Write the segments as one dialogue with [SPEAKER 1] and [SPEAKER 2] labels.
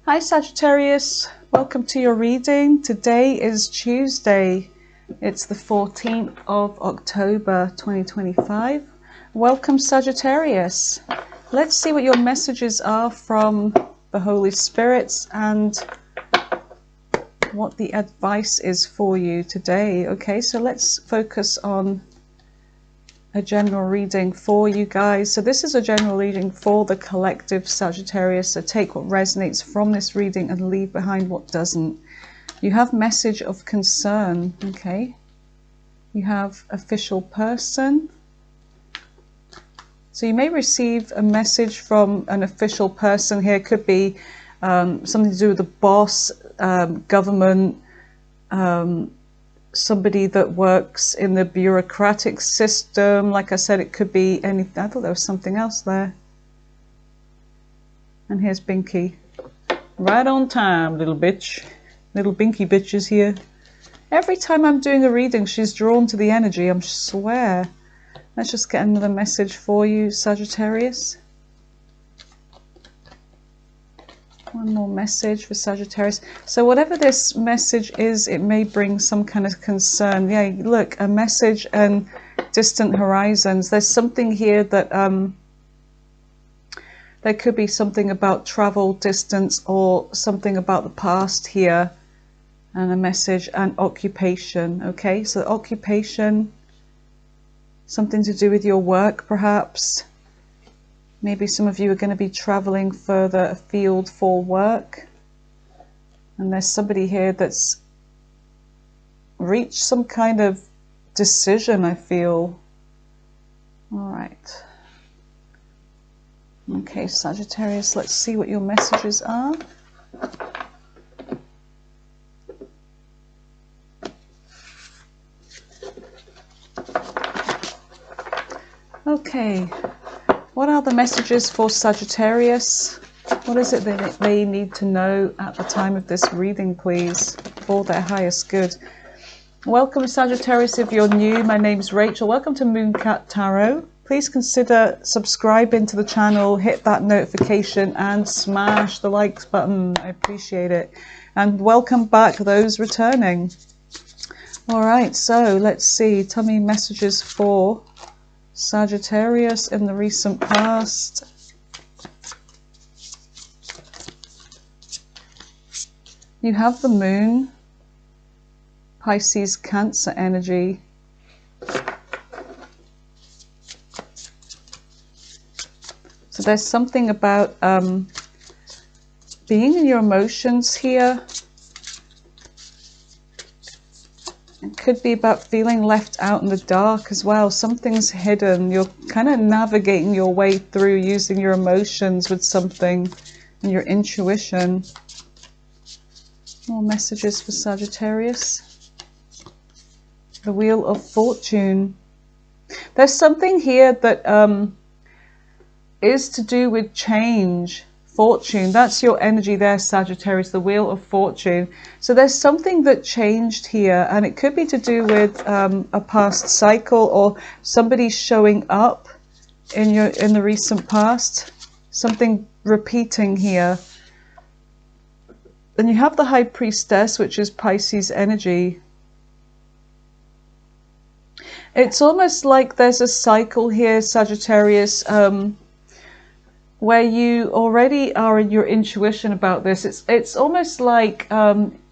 [SPEAKER 1] Hi Sagittarius, welcome to your reading. Today is Tuesday. It's the 14th of October 2025. Welcome Sagittarius. Let's see what your messages are from the Holy Spirits and what the advice is for you today. Okay, so let's focus on a general reading for you guys. So this is a general reading for the collective Sagittarius. So take what resonates from this reading and leave behind what doesn't. You have message of concern. Okay. You have official person. So you may receive a message from an official person here. It could be something to do with the boss, government, somebody that works in the bureaucratic system. Like I said, it could be anything. I thought there was something else there. And here's Binky. Right on time, little bitch. Little Binky bitch is here. Every time I'm doing a reading, she's drawn to the energy, I swear. Let's just get another message for you, Sagittarius. One more message for Sagittarius. So whatever this message is, it may bring some kind of concern. Yeah, look, a message and distant horizons. There's something here that there could be something about travel, distance, or something about the past here. And a message and occupation. Okay, so occupation, something to do with your work perhaps. Maybe some of you are going to be traveling further afield for work. And there's somebody here that's reached some kind of decision, I feel. All right. Okay, Sagittarius, let's see what your messages are. Okay. What are the messages for Sagittarius? What is it that they need to know at the time of this reading, please, for their highest good? Welcome, Sagittarius, if you're new. My name's Rachel. Welcome to Mooncat Tarot. Please consider subscribing to the channel, hit that notification, and smash the likes button. I appreciate it. And welcome back, those returning. All right, so let's see. Tell me messages for Sagittarius in the recent past. You have the moon, Pisces, Cancer energy. So there's something about being in your emotions here. It could be about feeling left out in the dark as well. Something's hidden. You're kind of navigating your way through using your emotions with something and your intuition. More messages for Sagittarius. The Wheel of Fortune. There's something here that is to do with change. Fortune, that's your energy there, Sagittarius, the Wheel of Fortune. So there's something that changed here, and it could be to do with a past cycle or somebody showing up in the recent past. Something repeating here. And you have the High Priestess, which is Pisces energy. It's almost like there's a cycle here, Sagittarius, where you already are in your intuition about this. It's almost like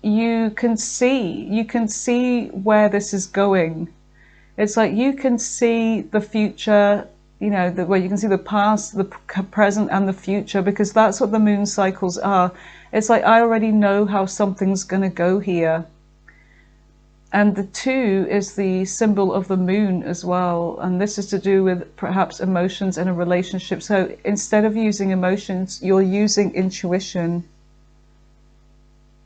[SPEAKER 1] you can see where this is going. It's like you can see the future, you know, where you can see the past, the present, and the future, because that's what the moon cycles are. It's like I already know how something's going to go here. And the 2 is the symbol of the moon as well. And this is to do with perhaps emotions in a relationship. So instead of using emotions, you're using intuition.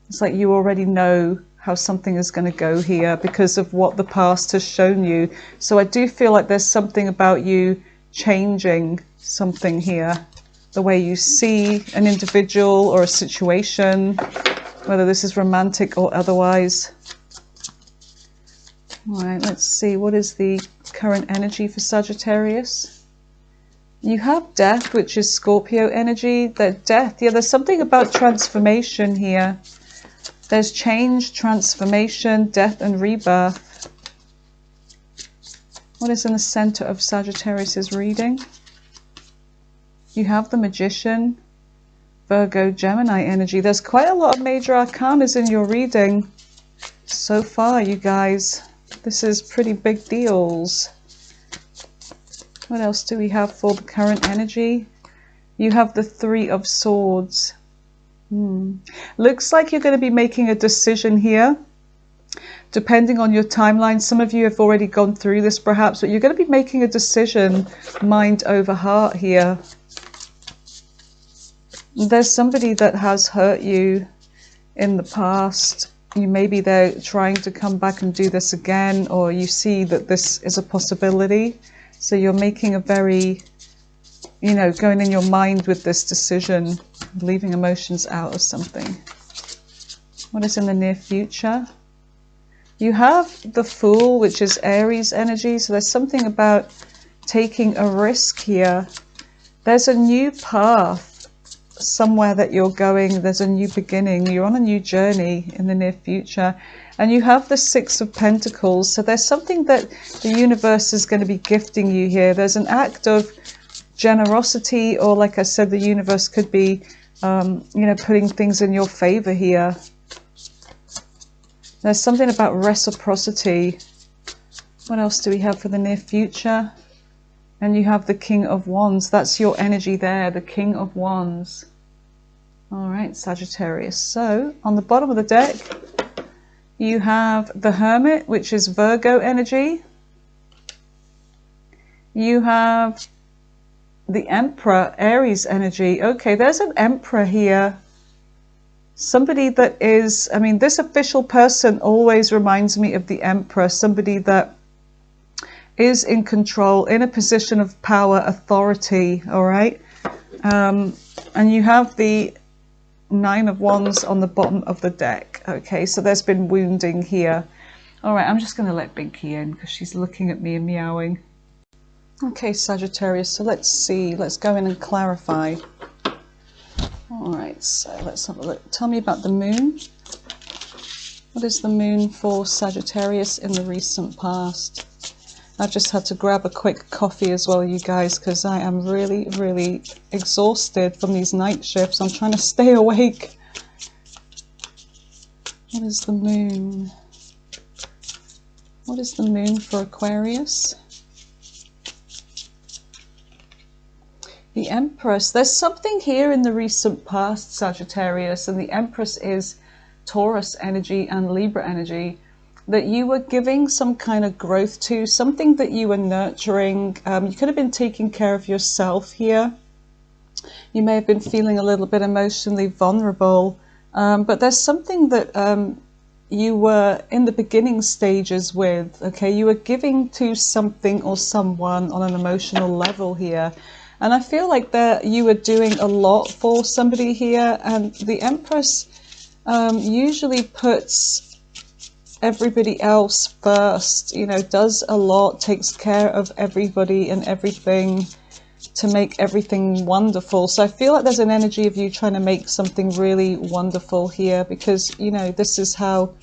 [SPEAKER 1] It's like you already know how something is going to go here because of what the past has shown you. So I do feel like there's something about you changing something here. The way you see an individual or a situation, whether this is romantic or otherwise. All right, let's see. What is the current energy for Sagittarius? You have death, which is Scorpio energy. That death, yeah, there's something about transformation here. There's change, transformation, death and rebirth. What is in the center of Sagittarius's reading? You have the Magician, Virgo, Gemini energy. There's quite a lot of major arcanas in your reading so far, you guys. This is pretty big deals. What else do we have for the current energy? You have the Three of Swords. Looks like you're going to be making a decision here, depending on your timeline. Some of you have already gone through this perhaps, but you're going to be making a decision mind over heart here. There's somebody that has hurt you in the past. Maybe they're trying to come back and do this again, or you see that this is a possibility. So you're making a very, you know, going in your mind with this decision, leaving emotions out of something. What is in the near future? You have the Fool, which is Aries energy. So there's something about taking a risk here. There's a new path somewhere that you're going. There's a new beginning. You're on a new journey in the near future. And you have the Six of Pentacles. So there's something that the universe is going to be gifting you here. There's an act of generosity, or like I said, the universe could be, you know, putting things in your favor here. There's something about reciprocity. What else do we have for the near future? And you have the King of Wands. That's your energy there, the King of Wands. All right, Sagittarius. So on the bottom of the deck, you have the Hermit, which is Virgo energy. You have the Emperor, Aries energy. Okay, there's an Emperor here. Somebody that is, I mean, this official person always reminds me of the Emperor. Somebody that is in control, in a position of power, authority, all right? And you have the Nine of Wands on the bottom of the deck. Okay, so there's been wounding here. All right, I'm just going to let Binky in because she's looking at me and meowing. Okay, Sagittarius, so let's see. Let's go in and clarify. All right, so let's have a look. Tell me about the moon. What is the moon for Sagittarius in the recent past? I've just had to grab a quick coffee as well, you guys, because I am really, really exhausted from these night shifts. I'm trying to stay awake. What is the moon? What is the moon for Aquarius? The Empress. There's something here in the recent past, Sagittarius, and the Empress is Taurus energy and Libra energy, that you were giving some kind of growth to, something that you were nurturing. You could have been taking care of yourself here. You may have been feeling a little bit emotionally vulnerable, but there's something that you were in the beginning stages with, okay? You were giving to something or someone on an emotional level here. And I feel like that you were doing a lot for somebody here, and the Empress usually puts everybody else first, you know, does a lot, takes care of everybody and everything to make everything wonderful. So I feel like there's an energy of you trying to make something really wonderful here, because, you know, this is how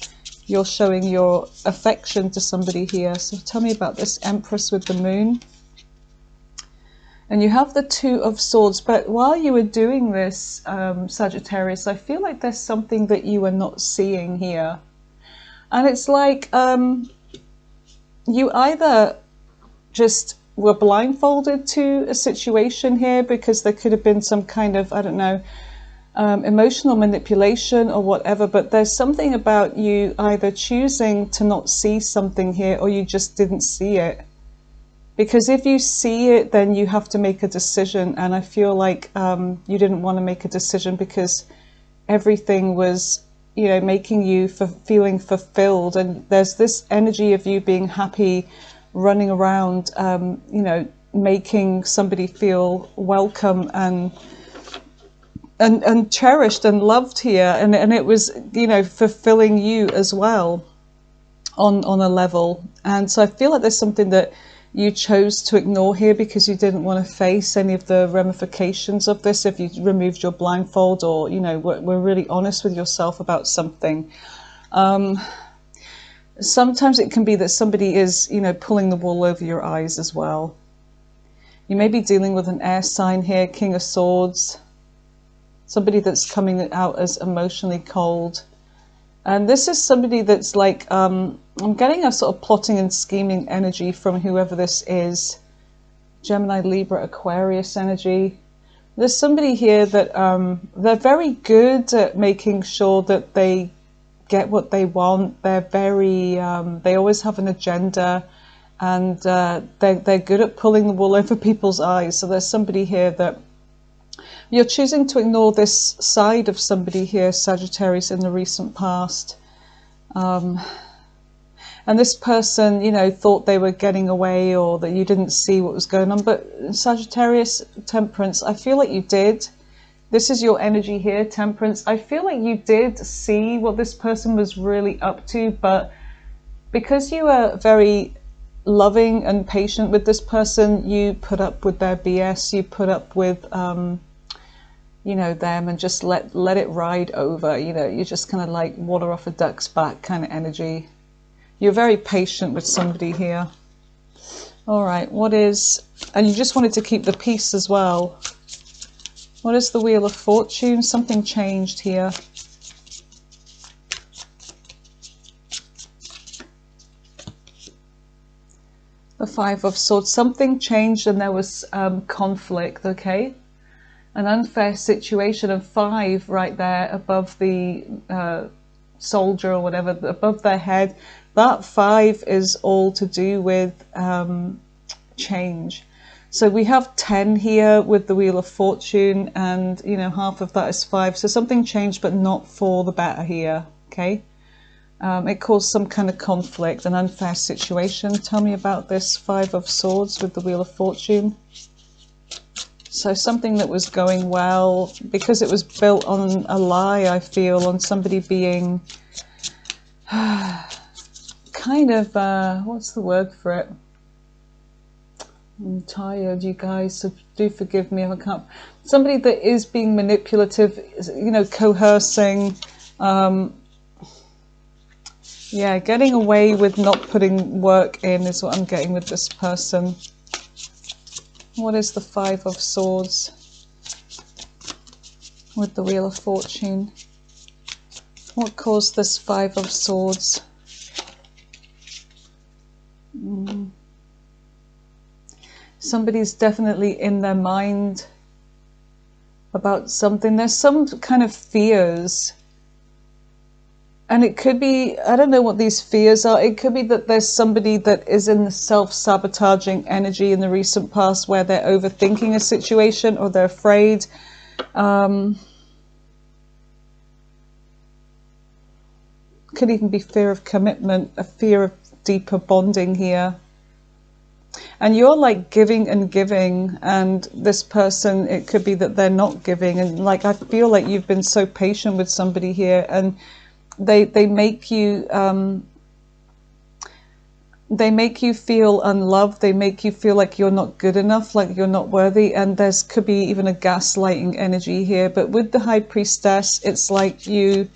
[SPEAKER 1] you're showing your affection to somebody here. So tell me about this Empress with the moon. And you have the Two of Swords, but while you were doing this, Sagittarius, I feel like there's something that you are not seeing here. And it's like you either just were blindfolded to a situation here, because there could have been some kind of, I don't know, emotional manipulation or whatever, but there's something about you either choosing to not see something here, or you just didn't see it. Because if you see it, then you have to make a decision, and I feel like you didn't want to make a decision because everything was, you know, making you feeling fulfilled. And there's this energy of you being happy, running around, you know, making somebody feel welcome and cherished and loved here. And it was, you know, fulfilling you as well on a level. And so I feel like there's something that you chose to ignore here because you didn't want to face any of the ramifications of this. If you removed your blindfold, or, you know, were really honest with yourself about something. Sometimes it can be that somebody is, you know, pulling the wool over your eyes as well. You may be dealing with an air sign here, King of Swords. Somebody that's coming out as emotionally cold. And this is somebody that's like, I'm getting a sort of plotting and scheming energy from whoever this is. Gemini, Libra, Aquarius energy. There's somebody here that they're very good at making sure that they get what they want. They're very, they always have an agenda, and they're good at pulling the wool over people's eyes. So there's somebody here that you're choosing to ignore this side of somebody here, Sagittarius, in the recent past. And this person, you know, thought they were getting away, or that you didn't see what was going on. But Sagittarius, Temperance, I feel like you did. This is your energy here, Temperance. I feel like you did see what this person was really up to, but because you are very loving and patient with this person, you put up with their BS, you put up with you know, them, and just let it ride over. You know, you're just kind of like water off a duck's back kind of energy. You're very patient with somebody here. All right, what is, and you just wanted to keep the peace as well. What is the Wheel of Fortune? Something changed here. The Five of Swords. Something changed, and there was conflict, okay? An unfair situation. Of 5 right there above the soldier or whatever, above their head. That 5 is all to do with change. So we have 10 here with the Wheel of Fortune, and, you know, half of that is 5. So something changed, but not for the better here, okay? It caused some kind of conflict, an unfair situation. Tell me about this 5 of Swords with the Wheel of Fortune. So something that was going well, because it was built on a lie, I feel, on somebody being kind of, what's the word for it? I'm tired, you guys, so do forgive me if I can't. Somebody that is being manipulative, you know, coercing, yeah, getting away with not putting work in is what I'm getting with this person. What is the 5 of Swords with the Wheel of Fortune? What caused this 5 of Swords? Somebody's definitely in their mind about something. There's some kind of fears. And it could be, I don't know what these fears are. It could be that there's somebody that is in the self-sabotaging energy in the recent past, where they're overthinking a situation, or they're afraid. Could even be fear of commitment, a fear of deeper bonding here. And you're like giving and giving, and this person, it could be that they're not giving. And like, I feel like you've been so patient with somebody here, and they make you feel unloved. They make you feel like you're not good enough, like you're not worthy. And there's could be even a gaslighting energy here. But with the High Priestess, it's like you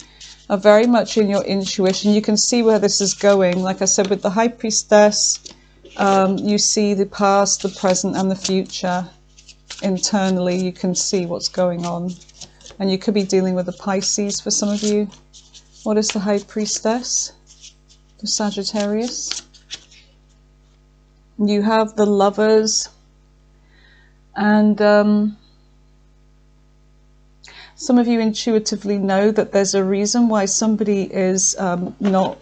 [SPEAKER 1] are very much in your intuition. You can see where this is going. Like I said, with the High Priestess, you see the past, the present, and the future. Internally, you can see what's going on. And you could be dealing with a Pisces for some of you. What is the High Priestess for Sagittarius? You have the Lovers, and some of you intuitively know that there's a reason why somebody is not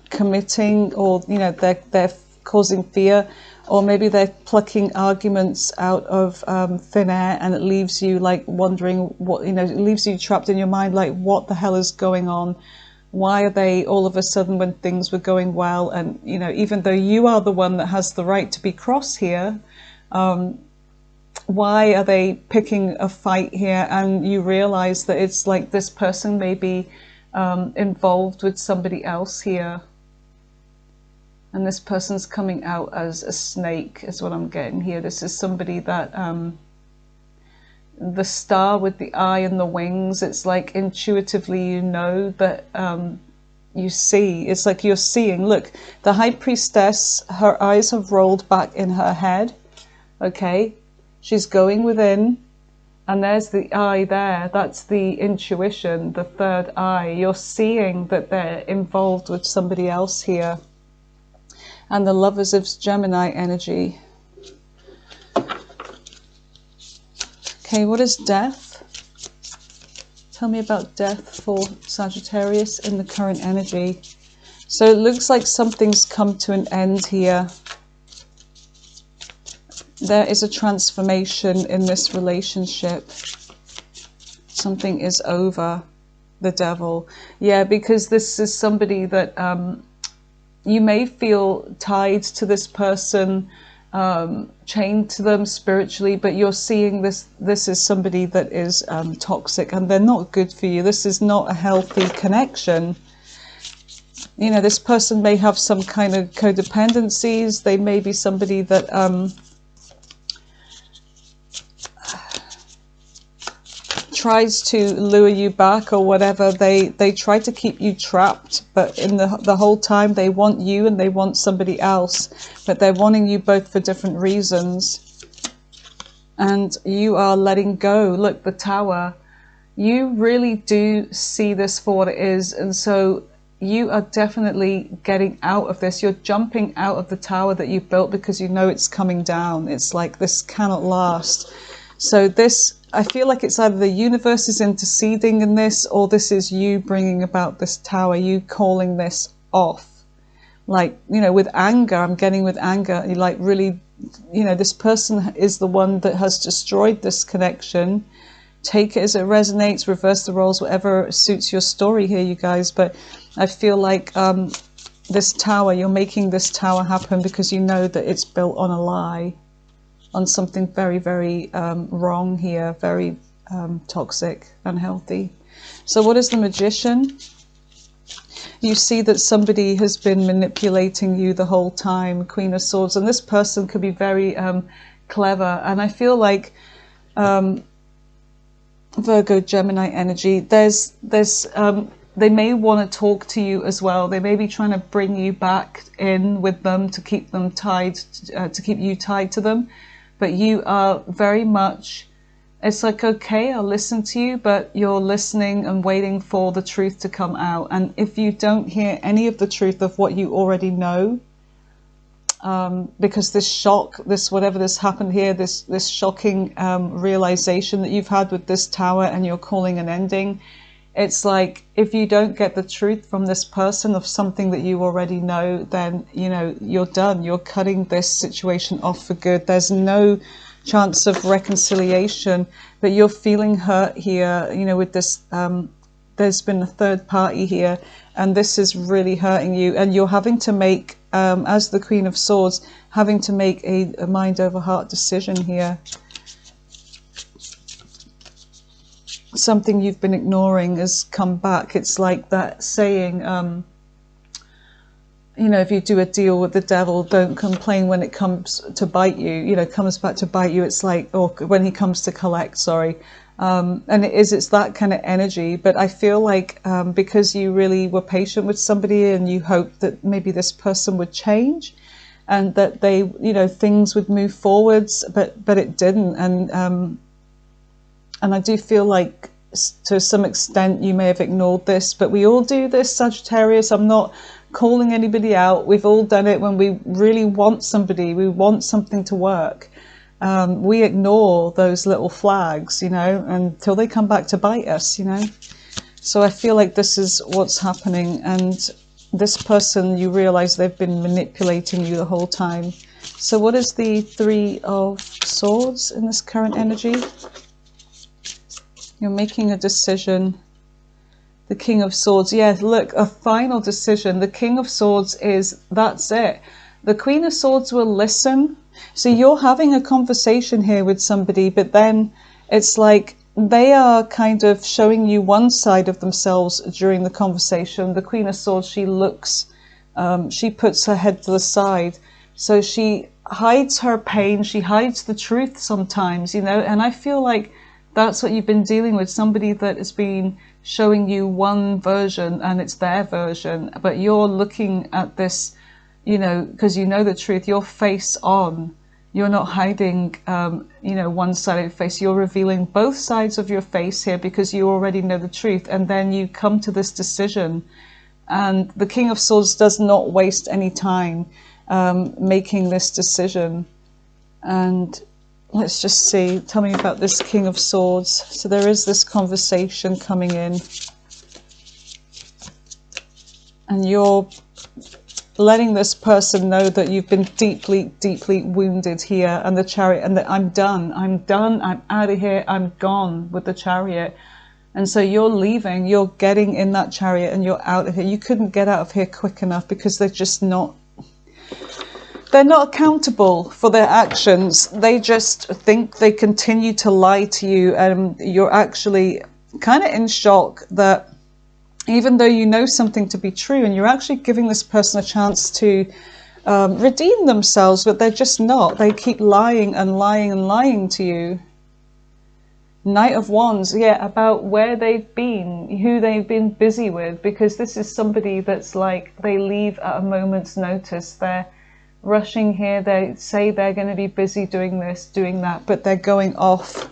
[SPEAKER 1] committing, or, you know, they're causing fear, or maybe they're plucking arguments out of thin air, and it leaves you like wondering what, you know, it leaves you trapped in your mind, like, what the hell is going on? Why are they all of a sudden, when things were going well, and, you know, even though you are the one that has the right to be cross here, why are they picking a fight here? And you realize that it's like this person may be involved with somebody else here. And this person's coming out as a snake, is what I'm getting here. This is somebody that, the star with the eye and the wings, it's like intuitively you know that, you see, it's like you're seeing, look, the high priestess, her eyes have rolled back in her head, okay? She's going within, and there's the eye there, that's the intuition, the third eye. You're seeing that they're involved with somebody else here. And the Lovers of Gemini energy. Okay, what is death? Tell me about death for Sagittarius in the current energy. So it looks like something's come to an end here. There is a transformation in this relationship. Something is over. The Devil. Yeah, because this is somebody that you may feel tied to this person, chained to them spiritually, but you're seeing this is somebody that is toxic, and they're not good for you. This is not a healthy connection. You know, this person may have some kind of codependencies. They may be somebody that tries to lure you back or whatever. They try to keep you trapped, but in the whole time they want you and they want somebody else, but they're wanting you both for different reasons. And you are letting go. Look, the Tower. You really do see this for what it is, and so you are definitely getting out of this. You're jumping out of the tower that you built because you know it's coming down. It's like, this cannot last. So this, I feel like it's either the universe is interceding in this, or this is you bringing about this tower, you calling this off. Like, you know, with anger, I'm getting with anger, you like really, you know, this person is the one that has destroyed this connection. Take it as it resonates, reverse the roles, whatever suits your story here, you guys. But I feel like this tower, you're making this tower happen because you know that it's built on a lie, on something very, very wrong here, very toxic, unhealthy. So what is the Magician? You see that somebody has been manipulating you the whole time, Queen of Swords, and this person could be very clever. And I feel like Virgo, Gemini energy, they may want to talk to you as well. They may be trying to bring you back in with them to keep them tied, to keep you tied to them. But you are very much, it's like, okay, I'll listen to you, but you're listening and waiting for the truth to come out. And if you don't hear any of the truth of what you already know, because this shock, this whatever this happened here, this shocking realization that you've had with this tower, and you're calling an ending, it's like, if you don't get the truth from this person of something that you already know, then, you know, you're done. You're cutting this situation off for good. There's no chance of reconciliation, but you're feeling hurt here, you know, with this, there's been a third party here, and this is really hurting you, and you're having to make, as the Queen of Swords, having to make a mind over heart decision here. Something you've been ignoring has come back. It's like that saying, you know, if you do a deal with the devil, don't complain when it comes to bite you, you know, comes back to bite you. It's like, or when he comes to collect, sorry. And it's that kind of energy. But I feel like because you really were patient with somebody and you hoped that maybe this person would change and that they, you know, things would move forwards, but it didn't. And I do feel like to some extent you may have ignored this, but we all do this, Sagittarius. I'm not calling anybody out. We've all done it when we really want somebody, we want something to work. We ignore those little flags, you know, until they come back to bite us, you know. So I feel like this is what's happening, and this person, you realize they've been manipulating you the whole time. So what is the Three of Swords in this current energy? You're making a decision. The King of Swords, yes, look, a final decision. The King of Swords is, that's it. The Queen of Swords will listen. So you're having a conversation here with somebody, but then it's like they are kind of showing you one side of themselves during the conversation. The Queen of Swords, she looks She puts her head to the side. So she hides her pain, she hides the truth sometimes, you know, and I feel like that's what you've been dealing with, somebody that has been showing you one version and it's their version, but you're looking at this, you know, because you know the truth, you're face on. You're not hiding, you know, one side of your face. You're revealing both sides of your face here because you already know the truth. And then you come to this decision. And the King of Swords does not waste any time making this decision. And let's just see. Tell me about this King of Swords. So there is this conversation coming in. And you're letting this person know that you've been deeply, deeply wounded here, and the Chariot, and that I'm done, I'm out of here, I'm gone with the Chariot. And so you're leaving, you're getting in that Chariot and you're out of here. You couldn't get out of here quick enough because they're just not, they're not accountable for their actions. They just think they continue to lie to you, and you're actually kind of in shock that even though you know something to be true and you're actually giving this person a chance to redeem themselves, but they're just not. They keep lying and lying and lying to you. Knight of Wands, yeah, about where they've been, who they've been busy with, because this is somebody that's like, they leave at a moment's notice. They're rushing here, they say they're going to be busy doing this, doing that, but they're going off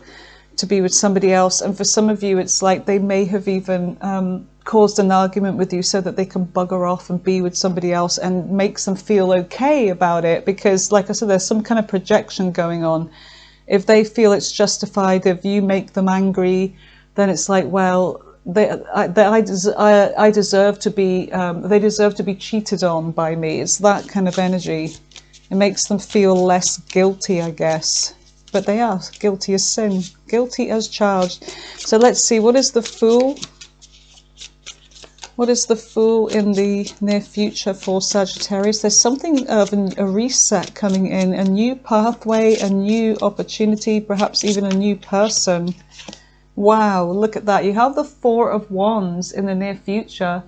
[SPEAKER 1] to be with somebody else. And for some of you, it's like they may have even caused an argument with you so that they can bugger off and be with somebody else, and makes them feel okay about it, because like I said, there's some kind of projection going on. If they feel it's justified, if you make them angry, then it's like, well, I deserve to be, they deserve to be cheated on by me. It's that kind of energy. It makes them feel less guilty, I guess. But they are guilty as sin, guilty as charged. So let's see, what is the Fool? What is the Fool in the near future for Sagittarius? There's something of a reset coming in, a new pathway, a new opportunity, perhaps even a new person. Wow, look at that. You have the Four of Wands in the near future.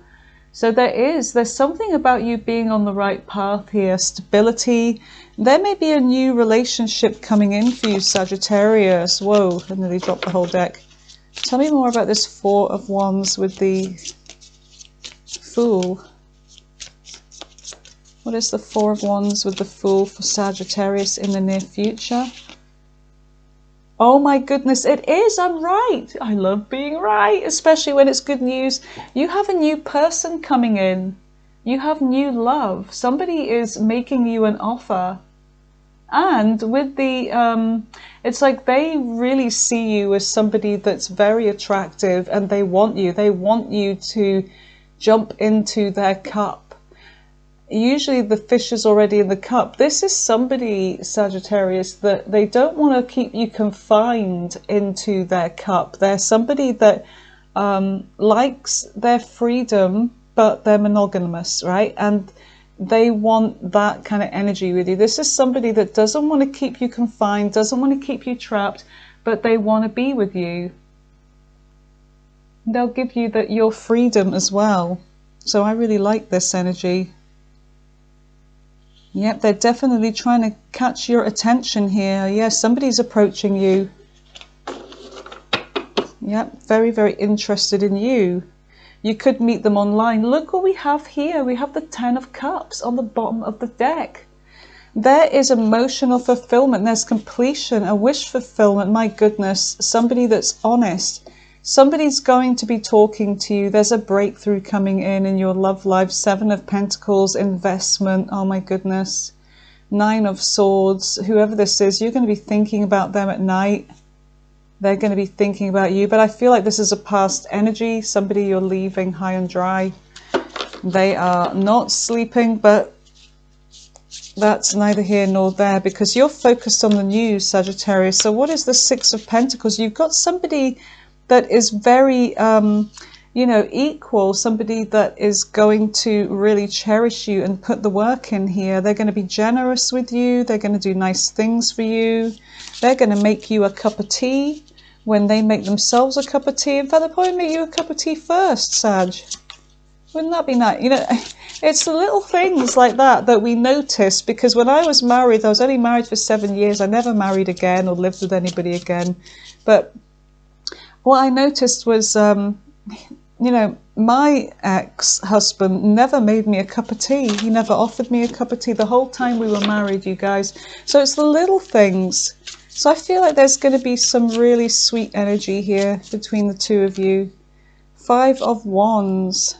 [SPEAKER 1] So there's something about you being on the right path here, stability. There may be a new relationship coming in for you, Sagittarius. Whoa, I nearly dropped the whole deck. Tell me more about this Four of Wands with the Fool. What is the Four of Wands with the Fool for Sagittarius in the near future? Oh my goodness, it is. I'm right. I love being right, especially when it's good news. You have a new person coming in. You have new love. Somebody is making you an offer. And with the, it's like they really see you as somebody that's very attractive, and they want you. They want you to jump into their cup. Usually the fish is already in the cup. This is somebody, Sagittarius, that they don't want to keep you confined into their cup. They're somebody that likes their freedom, but they're monogamous, right? And they want that kind of energy with you. This is somebody that doesn't want to keep you confined, doesn't want to keep you trapped, but they want to be with you. They'll give you your freedom as well. So I really like this energy. Yep, they're definitely trying to catch your attention here. Yes, somebody's approaching you. Yep, very, very interested in you. You could meet them online. Look what we have here. We have the Ten of Cups on the bottom of the deck. There is emotional fulfillment. There's completion, a wish fulfillment. My goodness, somebody that's honest. Somebody's going to be talking to you. There's a breakthrough coming in your love life. Seven of Pentacles, investment. Oh my goodness. Nine of Swords. Whoever this is, you're going to be thinking about them at night. They're going to be thinking about you. But I feel like this is a past energy. Somebody you're leaving high and dry. They are not sleeping, but that's neither here nor there, because you're focused on the new, Sagittarius. So what is the Six of Pentacles? You've got somebody that is very, you know, equal, somebody that is going to really cherish you and put the work in here. They're going to be generous with you. They're going to do nice things for you. They're going to make you a cup of tea when they make themselves a cup of tea. In fact, they'll probably make you a cup of tea first, Sag. Wouldn't that be nice? You know, It's the little things like that that we notice, because when I was married, I was only married for 7 years. I never married again or lived with anybody again. But what I noticed was, you know, my ex-husband never made me a cup of tea. He never offered me a cup of tea the whole time we were married, you guys. So it's the little things. So I feel like there's going to be some really sweet energy here between the two of you. 5 of Wands.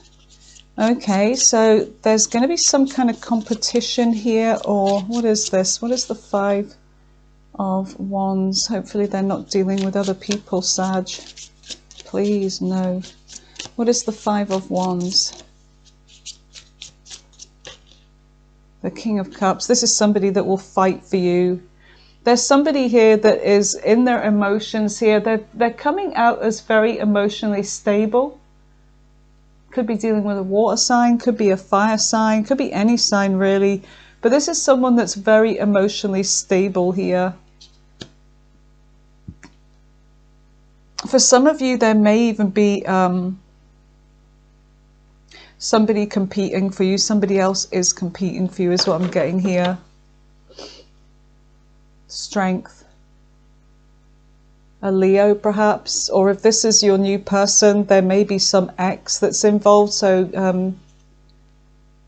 [SPEAKER 1] Okay, so there's going to be some kind of competition here, or what is this? What is the 5 of Wands? Hopefully they're not dealing with other people, Sag. Please, no. What is the 5 of Wands? The King of Cups. This is somebody that will fight for you. There's somebody here that is in their emotions here. They're coming out as very emotionally stable. Could be dealing with a water sign, could be a fire sign, could be any sign really. But this is someone that's very emotionally stable here. For some of you, there may even be somebody competing for you. Somebody else is competing for you is what I'm getting here. Strength. A Leo perhaps, or if this is your new person, there may be some ex that's involved. So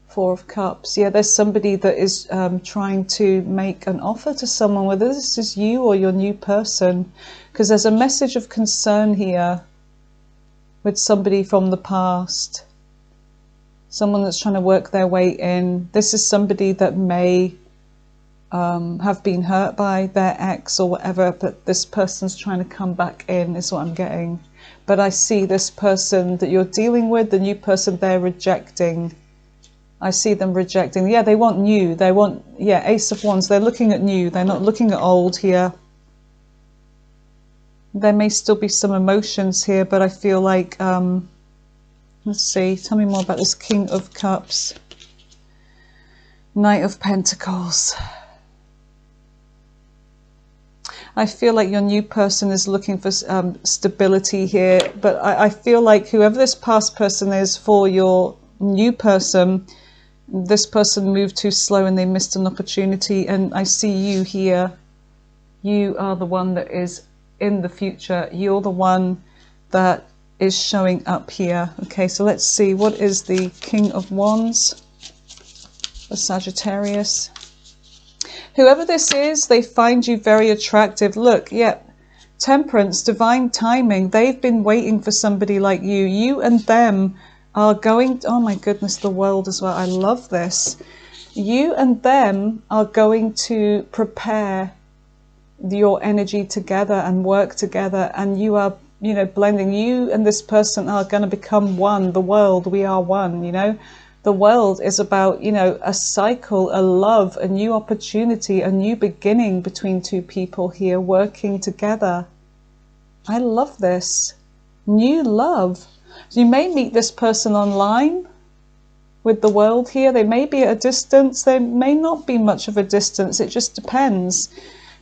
[SPEAKER 1] 4 of Cups. Yeah, there's somebody that is trying to make an offer to someone, whether this is you or your new person, because there's a message of concern here with somebody from the past, someone that's trying to work their way in. This is somebody that may have been hurt by their ex or whatever, but this person's trying to come back in is what I'm getting. But I see this person that you're dealing with, the new person, they're rejecting. I see them rejecting. Yeah, they want new. They want, yeah, Ace of Wands. They're looking at new. They're not looking at old here. There may still be some emotions here, but I feel like, let's see, tell me more about this King of Cups. Knight of Pentacles. I feel like your new person is looking for stability here, but I feel like whoever this past person is for your new person, this person moved too slow and they missed an opportunity. And I see you here. You are the one that is in the future. You're the one that is showing up here. Okay, so let's see. What is the King of Wands for Sagittarius? Whoever this is, they find you very attractive. Look, yeah, Temperance, divine timing. They've been waiting for somebody like you. You and them are going, oh my goodness, the world as well. I love this. You and them are going to prepare your energy together and work together, and you are, you know, blending. You and this person are going to become one. The world, we are one, you know. The world is about, you know, a cycle, a love, a new opportunity, a new beginning between two people here working together. I love this. New love. You may meet this person online with the world here. They may be at a distance. There may not be much of a distance. It just depends.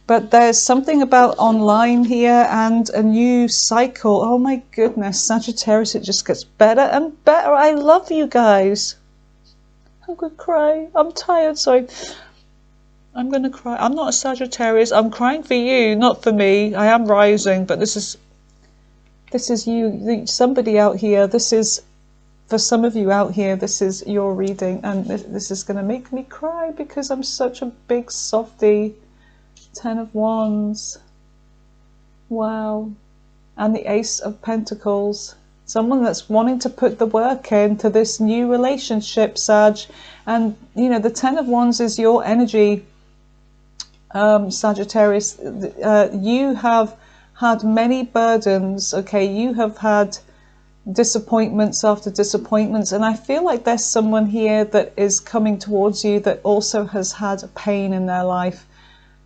[SPEAKER 1] But there's something about online here and a new cycle. Oh my goodness, Sagittarius, it just gets better and better. I love you guys. I'm going to cry. I'm tired, sorry. I'm going to cry. I'm not a Sagittarius. I'm crying for you, not for me. I am rising, but this is you, somebody out here. This is, for some of you out here, this is your reading, and this is going to make me cry because I'm such a big softie. 10 of Wands. Wow. And the Ace of Pentacles. Someone that's wanting to put the work into this new relationship, Sag. And, you know, the 10 of Wands is your energy, Sagittarius. You have had many burdens, okay? You have had disappointments after disappointments. And I feel like there's someone here that is coming towards you that also has had pain in their life.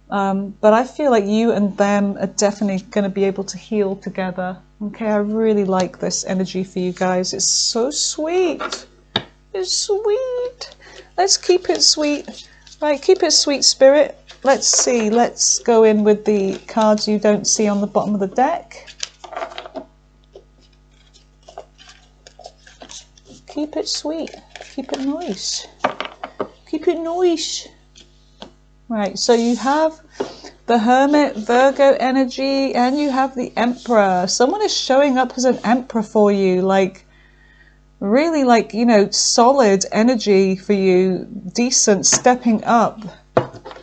[SPEAKER 1] But I feel like you and them are definitely going to be able to heal together. Okay, I really like this energy for you guys. It's so sweet. It's sweet. Let's keep it sweet. Right, keep it sweet, Spirit. Let's see. Let's go in with the cards you don't see on the bottom of the deck. Keep it sweet. Keep it nice. Keep it nice. Right, so you have the Hermit, Virgo energy, and you have the Emperor. Someone is showing up as an Emperor for you, like really like, you know, solid energy for you, decent, stepping up.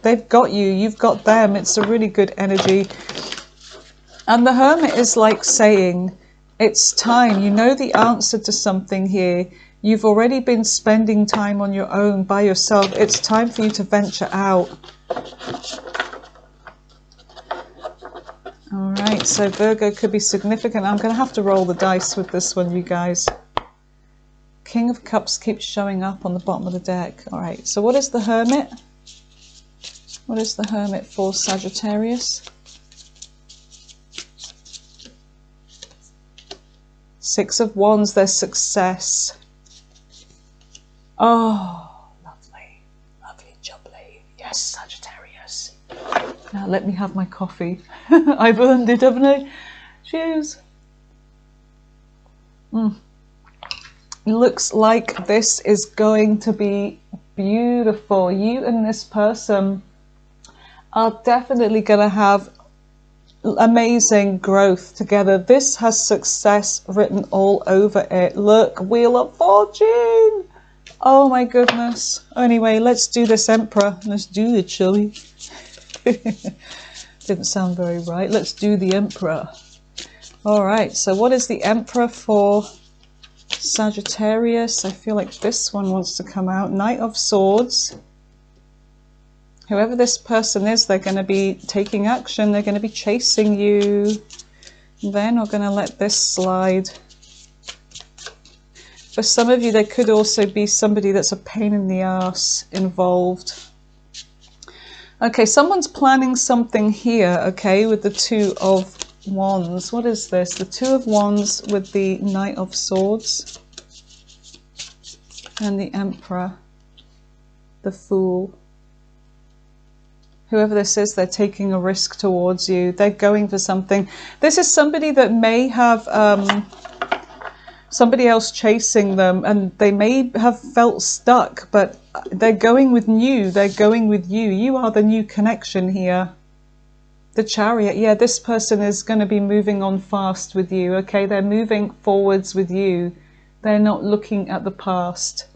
[SPEAKER 1] They've got you, you've got them. It's a really good energy. And the Hermit is like saying, it's time. You know the answer to something here. You've already been spending time on your own by yourself. It's time for you to venture out. All right, so Virgo could be significant. I'm going to have to roll the dice with this one, you guys. King of Cups keeps showing up on the bottom of the deck. All right, so what is the Hermit? What is the Hermit for Sagittarius? Six of Wands, their success. Oh, lovely, lovely jubbly. Yes, Sagittarius. Now let me have my coffee. I've earned it, haven't I? Cheers. It looks like this is going to be beautiful. You and this person are definitely going to have amazing growth together. This has success written all over it. Look, Wheel of Fortune. Oh my goodness. Anyway, let's do this Emperor. Let's do it, shall we? Didn't sound very right. Let's do the Emperor. All right, so what is the Emperor for Sagittarius? I feel like this one wants to come out. Knight of Swords. Whoever this person is, they're going to be taking action. They're going to be chasing you. They're not going to let this slide. For some of you, there could also be somebody that's a pain in the ass involved. Okay, someone's planning something here, okay, with the Two of Wands. What is this? The Two of Wands with the Knight of Swords. And the Emperor. The Fool. Whoever this is, they're taking a risk towards you. They're going for something. This is somebody that may have somebody else chasing them, and they may have felt stuck, but they're going with you. They're going with you. You are the new connection here. The Chariot. Yeah, this person is going to be moving on fast with you. Okay, they're moving forwards with you. They're not looking at the past.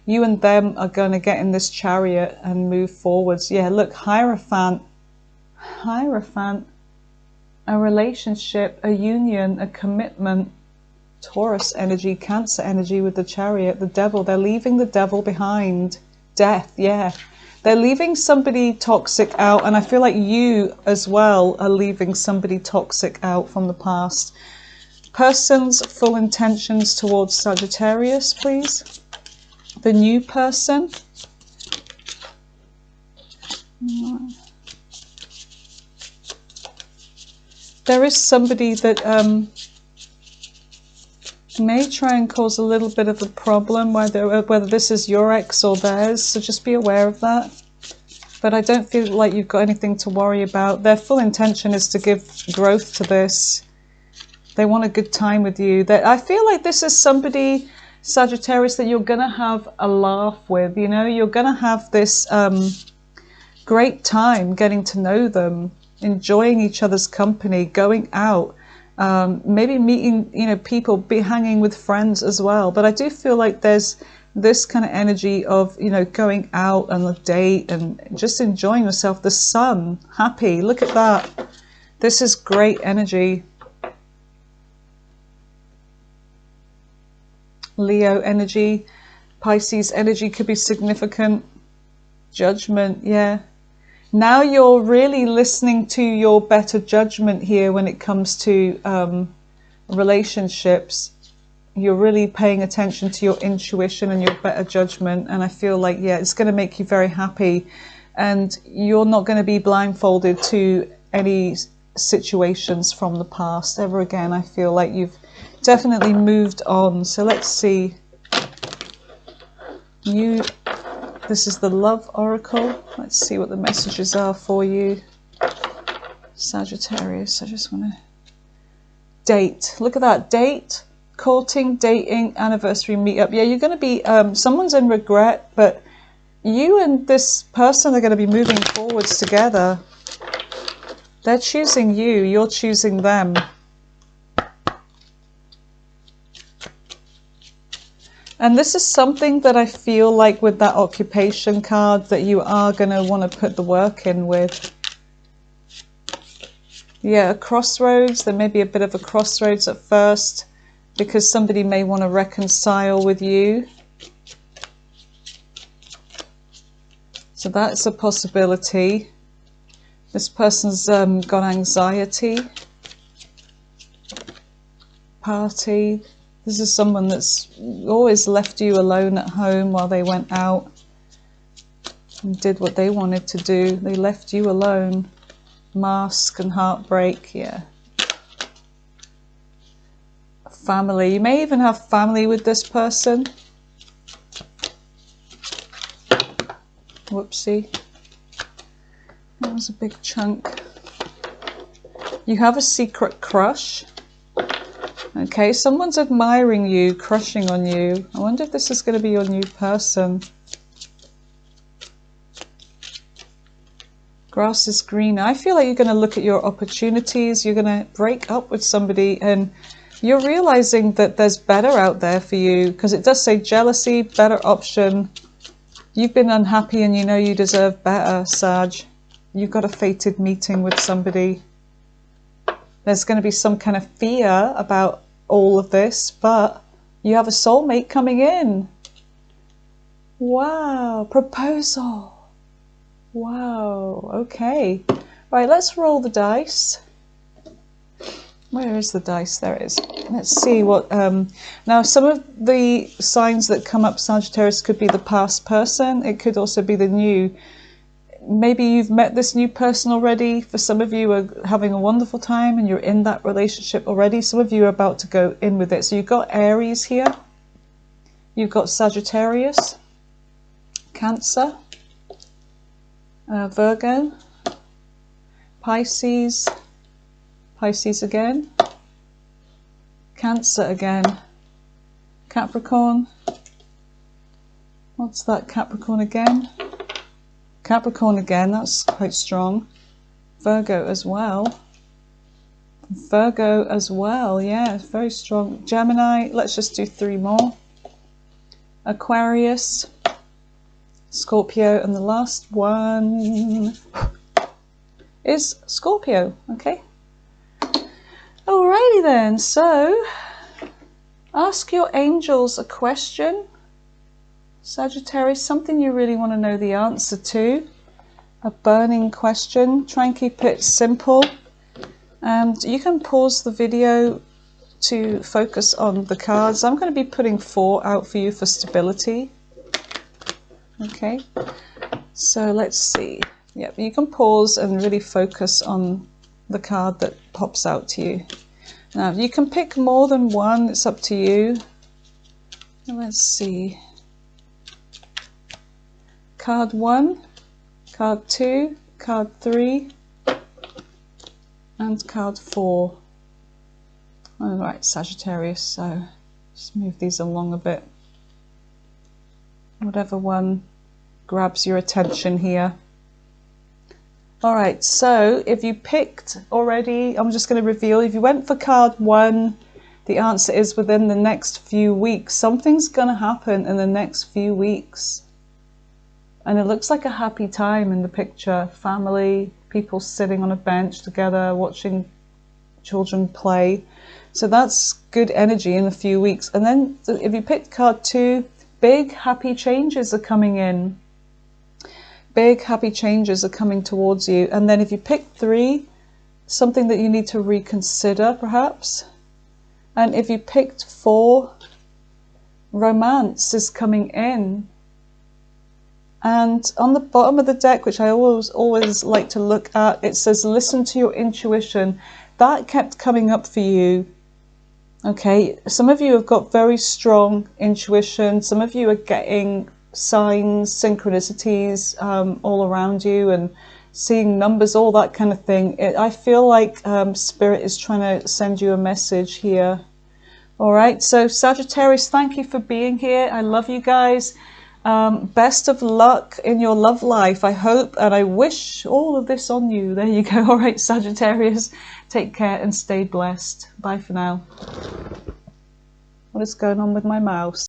[SPEAKER 1] You and them are going to get in this chariot and move forwards. Yeah, look, Hierophant. Hierophant. A relationship, a union, a commitment. Taurus energy, Cancer energy with the Chariot. The Devil. They're leaving the Devil behind. Death, yeah. They're leaving somebody toxic out. And I feel like you as well are leaving somebody toxic out from the past. Person's full intentions towards Sagittarius, please. The new person. There is somebody that may try and cause a little bit of a problem, whether this is your ex or theirs, so just be aware of that. But I don't feel like you've got anything to worry about. Their full intention is to give growth to this. They want a good time with you. I feel like this is somebody, Sagittarius, that you're going to have a laugh with. You know, you're going to have this great time getting to know them, enjoying each other's company, going out, maybe meeting, you know, people, be hanging with friends as well. But I do feel like there's this kind of energy of, you know, going out on a date and just enjoying yourself. The Sun, happy. Look at that. This is great energy. Leo energy, Pisces energy could be significant. Judgment, yeah. Now you're really listening to your better judgment here when it comes to relationships. You're really paying attention to your intuition and your better judgment. And I feel like, yeah, it's going to make you very happy. And you're not going to be blindfolded to any situations from the past ever again. I feel like you've definitely moved on. So let's see. This is the Love Oracle. Let's see what the messages are for you, Sagittarius. I just want to date. Look at that, date. Courting, dating, anniversary, meetup. Yeah, you're going to be, someone's in regret, but you and this person are going to be moving forwards together. They're choosing you, you're choosing them. And this is something that I feel like with that occupation card that you are going to want to put the work in with. Yeah, a crossroads. There may be a bit of a crossroads at first because somebody may want to reconcile with you. So that's a possibility. This person's got anxiety. Party. This is someone that's always left you alone at home while they went out and did what they wanted to do. They left you alone. Mask and heartbreak, yeah. Family. You may even have family with this person. Whoopsie. That was a big chunk. You have a secret crush. Okay, someone's admiring you, crushing on you. I wonder if this is going to be your new person. Grass is green. I feel like you're going to look at your opportunities. You're going to break up with somebody and you're realizing that there's better out there for you, because it does say jealousy, better option. You've been unhappy and you know you deserve better, Sag. You've got a fated meeting with somebody. There's going to be some kind of fear about all of this, but you have a soulmate coming in. Wow, proposal. Wow, okay. Right, let's roll the dice. Where is the dice? There it is. Let's see what... now, some of the signs that come up, Sagittarius, could be the past person. It could also be the new. Maybe you've met this new person already. For some of you are having a wonderful time and you're in that relationship already. Some of you are about to go in with it. So you've got Aries here. You've got Sagittarius, Cancer, Virgo, Pisces, Pisces again, Cancer again, Capricorn. What's that? Capricorn again? Capricorn again, that's quite strong. Virgo as well. Virgo as well, yeah, very strong. Gemini, let's just do 3 more. Aquarius, Scorpio, and the last one is Scorpio, okay? Alrighty then, so ask your angels a question. Sagittarius, something you really want to know the answer to, a burning question. Try and keep it simple, and you can pause the video to focus on the cards. I'm going to be putting 4 out for you for stability. Okay, so let's see. Yep, you can pause and really focus on the card that pops out to you. Now, you can pick more than one, it's up to you. Let's see. Card 1, card 2, card 3, and card 4. All right, Sagittarius, so just move these along a bit. Whatever one grabs your attention here. All right, so if you picked already, I'm just going to reveal, if you went for card 1, the answer is within the next few weeks. Something's going to happen in the next few weeks. And it looks like a happy time in the picture. Family, people sitting on a bench together, watching children play. So that's good energy in a few weeks. And then if you picked card 2, big happy changes are coming in. Big happy changes are coming towards you. And then if you pick 3, something that you need to reconsider perhaps. And if you picked 4, romance is coming in. And on the bottom of the deck, which I always like to look at, it says listen to your intuition. That kept coming up for you. Okay, some of you have got very strong intuition. Some of you are getting signs, synchronicities all around you and seeing numbers, all that kind of thing. I feel like Spirit is trying to send you a message here All right, so Sagittarius, thank you for being here. I love you guys. Best of luck in your love life. I hope and I wish all of this on you. There you go. All right, Sagittarius, take care and stay blessed. Bye for now. What is going on with my mouse?